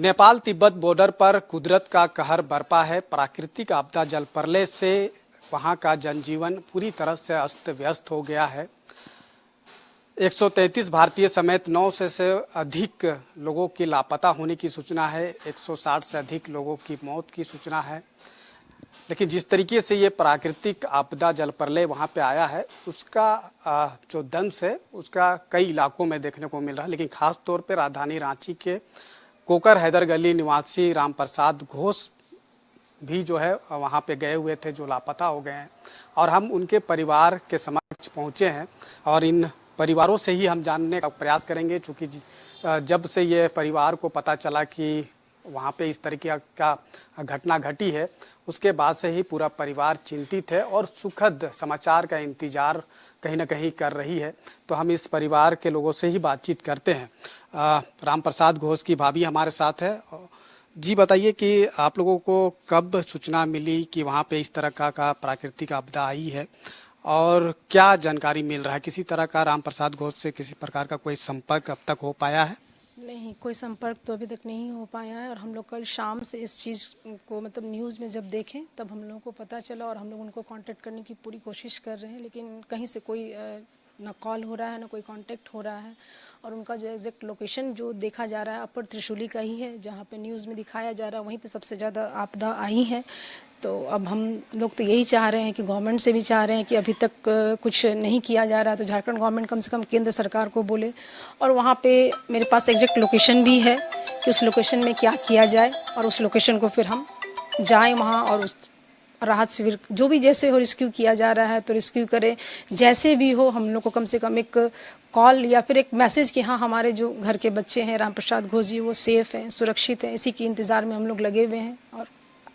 Nepal Tibet border पर कुदरत का कहर बरपा है। प्राकृतिक आपदा जल प्रलय से वहां का जनजीवन पूरी तरह से अस्त व्यस्त हो गया है। 133 भारतीय समेत 9 से अधिक लोगों की लापता होने की सूचना है। 160 से अधिक लोगों की मौत की सूचना है। लेकिन जिस तरीके से ये प्राकृतिक आपदा जल प्रलय वहाँ पे आया है, उसका जो दंश है उसका कई इलाकों में देखने को मिल रहा है। लेकिन खास तौर पे राजधानी रांची के कोकर हैदर गली निवासी राम प्रसाद घोष भी जो है वहाँ पे गए हुए थे, जो लापता हो गए हैं। और हम उनके परिवार के समक्ष पहुँचे हैं और इन परिवारों से ही हम जानने का प्रयास करेंगे, चूँकि जब से ये परिवार को पता चला कि वहाँ पे इस तरीके का घटना घटी है, उसके बाद से ही पूरा परिवार चिंतित है और सुखद समाचार का इंतज़ार कहीं ना कहीं कर रही है। तो हम इस परिवार के लोगों से ही बातचीत करते हैं। राम प्रसाद घोष की भाभी हमारे साथ है। जी बताइए कि आप लोगों को कब सूचना मिली कि वहाँ पे इस तरह का प्राकृतिक आपदा आई है और क्या जानकारी मिल रहा है? किसी तरह का राम प्रसाद घोष से किसी प्रकार का कोई संपर्क अब तक हो पाया है? नहीं, कोई संपर्क तो अभी तक नहीं हो पाया है। और हम लोग कल शाम से इस चीज़ को न्यूज़ में जब देखें तब हम लोगों को पता चला और हम लोग उनको कांटेक्ट करने की पूरी कोशिश कर रहे हैं, लेकिन कहीं से कोई ना कॉल हो रहा है ना कोई कांटेक्ट हो रहा है। और उनका जो एग्जैक्ट लोकेशन जो देखा जा रहा है अपर त्रिशूली का ही है, जहाँ पे न्यूज़ में दिखाया जा रहा है वहीं पे सबसे ज़्यादा आपदा आई है। तो अब हम लोग तो यही चाह रहे हैं कि गवर्नमेंट से भी चाह रहे हैं कि अभी तक कुछ नहीं किया जा रहा, तो झारखंड गवर्नमेंट कम से कम केंद्र सरकार को बोले। और वहाँ पे मेरे पास एग्जैक्ट लोकेशन भी है कि उस लोकेशन में क्या किया जाए और उस लोकेशन को फिर हम जाएं वहाँ और उस राहत शिविर जो भी जैसे हो रिस्क्यू किया जा रहा है तो रिस्क्यू करें। जैसे भी हो हम लोग को कम से कम एक कॉल या फिर एक मैसेज कि हाँ हमारे जो घर के बच्चे हैं राम प्रसाद घोष जी वो सेफ़ हैं, सुरक्षित हैं, इसी के इंतज़ार में हम लोग लगे हुए हैं। और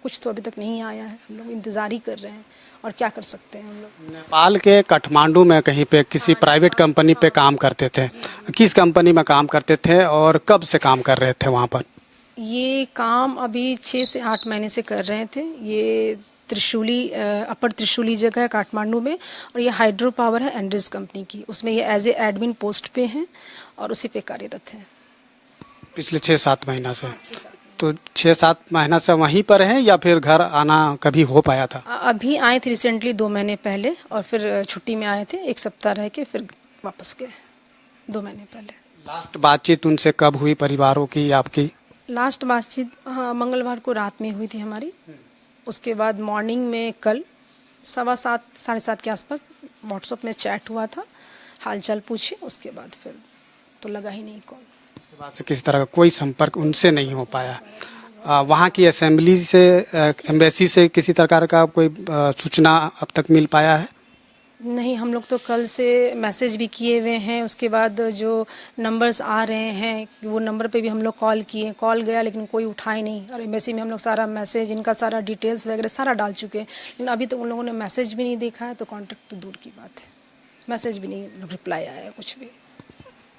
कुछ तो अभी तक नहीं आया है, हम लोग इंतज़ार ही कर रहे हैं और क्या कर सकते हैं हम लोग। नेपाल के काठमांडू में कहीं पे किसी प्राइवेट कंपनी पे काम करते थे। किस कंपनी में काम करते थे और कब से काम कर रहे थे वहाँ पर? ये काम अभी 6 से 8 महीने से कर रहे थे। ये त्रिशूली अपर त्रिशूली जगह है काठमांडू में, और ये हाइड्रो पावर है एंड्रिस कंपनी की। उसमें ये एज ए एडमिन पोस्ट पे हैं और उसी पे कार्यरत हैं पिछले 6-7 महीना से। तो 6-7 महीना से वहीं पर हैं या फिर घर आना कभी हो पाया था? अभी आए थे रिसेंटली 2 महीने पहले और फिर छुट्टी में आए थे, 1 सप्ताह रह के फिर वापस गए 2 महीने पहले। लास्ट बातचीत उनसे कब हुई, परिवारों की आपकी? लास्ट बातचीत हाँ मंगलवार को रात में हुई थी हमारी। उसके बाद मॉर्निंग में कल 7:15 साढ़े 7 के आसपास व्हाट्सएप में चैट हुआ था, हालचाल पूछे। उसके बाद फिर तो लगा ही नहीं कॉल। उसके बाद से किसी तरह का कोई संपर्क उनसे नहीं हो पाया। वहाँ की असेंबली से एम्बेसी से किसी प्रकार का कोई सूचना अब तक मिल पाया है? नहीं, हम लोग तो कल से मैसेज भी किए हुए हैं। उसके बाद जो नंबर्स आ रहे हैं वो नंबर पे भी हम लोग कॉल किए, कॉल गया लेकिन कोई उठाए नहीं। और एम्बेसी में हम लोग सारा मैसेज इनका सारा डिटेल्स वगैरह सारा डाल चुके हैं, लेकिन अभी तक उन लोगों ने मैसेज भी नहीं देखा है। तो कांटेक्ट तो दूर की बात है, मैसेज भी नहीं रिप्लाई आया कुछ भी।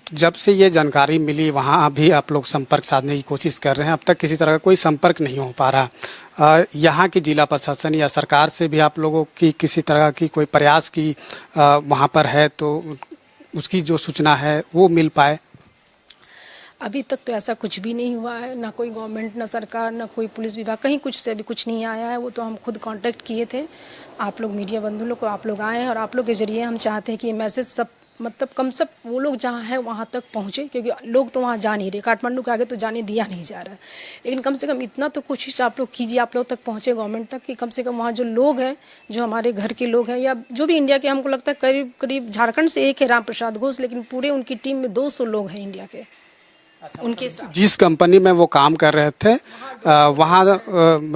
जब से ये जानकारी मिली वहाँ भी आप लोग संपर्क साधने की कोशिश कर रहे हैं, अब तक किसी तरह का कोई संपर्क नहीं हो पा रहा। यहाँ की जिला प्रशासन या सरकार से भी आप लोगों की किसी तरह की कोई प्रयास की वहाँ पर है तो उसकी जो सूचना है वो मिल पाए? अभी तक तो ऐसा कुछ भी नहीं हुआ है, ना कोई गवर्नमेंट, ना सरकार, ना कोई पुलिस विभाग, कहीं कुछ से अभी कुछ नहीं आया है। वो तो हम खुद कांटेक्ट किए थे। आप लोग मीडिया बंधु लोग को आप लोग आए हैं और आप लोग के जरिए हम चाहते हैं कि ये मैसेज सब कम से वो लोग जहाँ हैं वहाँ तक पहुँचे, क्योंकि लोग तो वहाँ जा नहीं रहे, काठमांडू के आगे तो जाने दिया नहीं जा रहा है। लेकिन कम से कम इतना तो कोशिश आप लोग कीजिए, आप लोग तक पहुँचे गवर्नमेंट तक, कि कम से कम वहाँ जो लोग हैं, जो हमारे घर के लोग हैं या जो भी इंडिया के, हमको लगता है करीब करीब झारखंड से एक है राम प्रसाद घोष, लेकिन पूरे उनकी टीम में 200 लोग हैं इंडिया के। उनके जिस कंपनी में वो काम कर रहे थे वहाँ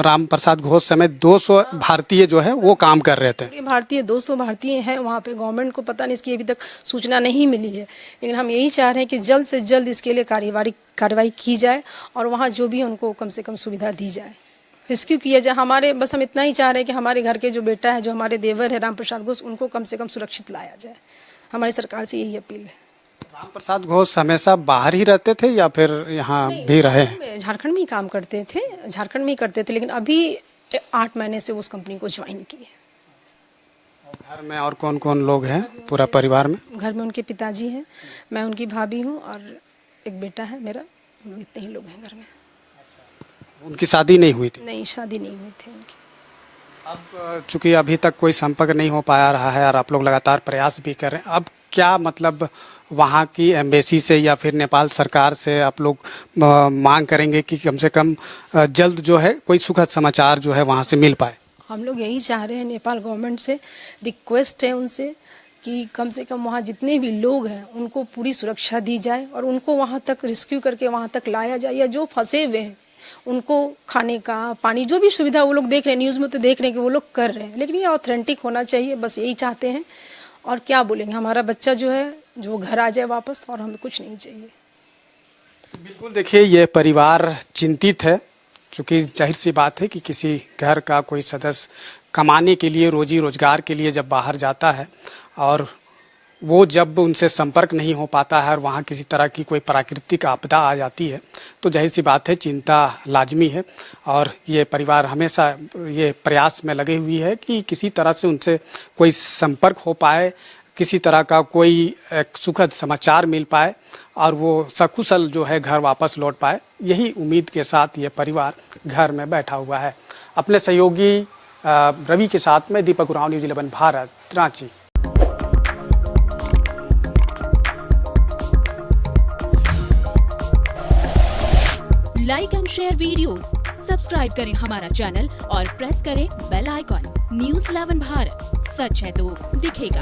राम प्रसाद घोष समेत 200 भारतीय जो है वो काम कर रहे थे। भारतीय 200 भारतीय हैं वहाँ पे। गवर्नमेंट को पता नहीं, इसकी अभी तक सूचना नहीं मिली है, लेकिन हम यही चाह रहे हैं कि जल्द से जल्द इसके लिए कार्रवाई की जाए और वहाँ जो भी उनको कम से कम सुविधा दी जाए, रेस्क्यू किया जाए। हमारे बस हम इतना ही चाह रहे हैं कि हमारे घर के जो बेटा है, जो हमारे देवर है राम प्रसाद घोष, उनको कम से कम सुरक्षित लाया जाए। हमारी सरकार से यही अपील है। राम प्रसाद घोष हमेशा बाहर ही रहते थे या फिर यहाँ भी रहे? झारखंड में ही काम करते थे, झारखंड में ही करते थे, लेकिन अभी 8 महीने से उस कंपनी को ज्वाइन किए। घर में और कौन कौन लोग हैं पूरा परिवार में? घर में उनके पिताजी हैं, मैं उनकी भाभी हूँ और एक बेटा है मेरा। इतने ही लोग हैं घर में। उनकी शादी नहीं हुई थी। नहीं, शादी नहीं हुई थी उनकी। अब चूंकि अभी तक कोई संपर्क नहीं हो पाया रहा है और आप लोग लगातार प्रयास भी कर रहे हैं, अब क्या मतलब वहाँ की एम्बेसी से या फिर नेपाल सरकार से आप लोग मांग करेंगे कि कम से कम जल्द जो है कोई सुखद समाचार जो है वहाँ से मिल पाए? हम लोग यही चाह रहे हैं, नेपाल गवर्नमेंट से रिक्वेस्ट है उनसे कि कम से कम वहाँ जितने भी लोग हैं उनको पूरी सुरक्षा दी जाए और उनको वहाँ तक रेस्क्यू करके वहाँ तक लाया जाए, या जो फंसे हुए हैं उनको खाने का, पानी, जो भी सुविधा वो लोग देख रहे हैं, न्यूज़ में तो देख रहे हैं कि वो लोग कर रहे हैं, लेकिन ये ऑथेंटिक होना चाहिए, बस यही चाहते हैं। और क्या बोलेंगे, हमारा बच्चा जो है जो घर आ जाए वापस, और हमें कुछ नहीं चाहिए। बिल्कुल, देखिए ये परिवार चिंतित है, क्योंकि जाहिर सी बात है कि किसी घर का कोई सदस्य कमाने के लिए, रोजी रोजगार के लिए जब बाहर जाता है और वो जब उनसे संपर्क नहीं हो पाता है और वहाँ किसी तरह की कोई प्राकृतिक आपदा आ जाती है, तो जाहिर सी बात है चिंता लाजमी है। और ये परिवार हमेशा ये प्रयास में लगे हुई है कि किसी तरह से उनसे कोई संपर्क हो पाए, किसी तरह का कोई एक सुखद समाचार मिल पाए और वो सकुशल जो है घर वापस लौट पाए। यही उम्मीद के साथ ये परिवार घर में बैठा हुआ है। अपने सहयोगी रवि के साथ में Deepak Oraon, news 11 Bharat, Ranchi. Like and share videos, subscribe करें हमारा चैनल और प्रेस करें बेल आइकॉन। न्यूज़ 11 भारत, सच है तो दिखेगा।